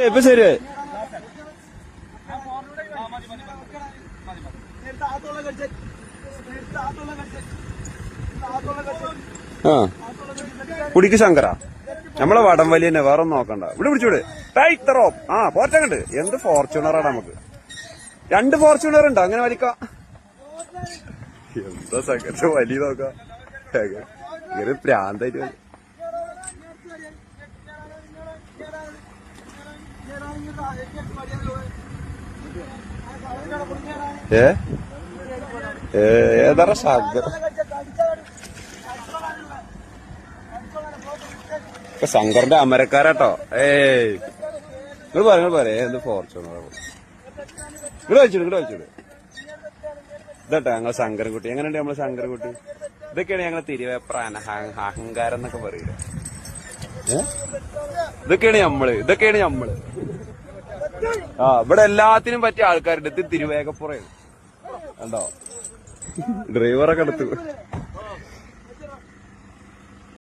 ഇപ്പൊ ശരി. ആ കുടിക്ക് ശങ്കര നമ്മളെ വടം വലി തന്നെ, വേറെ ഒന്നും നോക്കണ്ട. ഇവിടെ പിടിച്ചൂടെ ടൈത്തറോ. ആ പോറ്റങ്ങണ്ട്. എന്ത് ഫോർച്യൂണറാണ് നമുക്ക്. 2 ഫോർച്യൂണർ ഉണ്ടോ അങ്ങനെ വലിക്കാം? എന്താ സംഘർഷം വലിയ നോക്കാം. ഇങ്ങനെ പ്രാന്തായിട്ട് ഏതാ ശബ്ദം. ഇപ്പൊ ശങ്കറിന്റെ അമരക്കാരാട്ടോ. നിങ്ങൾ പറയാ എന്ത് ഫോർച്യൂണർ. ഇവിടെ വെച്ചിട് ഇതട്ടോ ഞങ്ങളെ ശങ്കരൻകുട്ടി. എങ്ങനെയുണ്ട് നമ്മളെ ശങ്കരൻകുട്ടി? ഇതൊക്കെയാണ് ഞങ്ങളെ തിരുവേപ്ര അഹങ്കാരം എന്നൊക്കെ പറയില്ല. ഇതൊക്കെയാണ് നമ്മള്. ആ ഇവിടെ എല്ലാത്തിനും പറ്റിയ ആൾക്കാരുണ്ട്. ഇത് തിരുവേഗപ്പുറയാണ് കണ്ടോ. ഡ്രൈവറൊക്കെ എടുത്തു.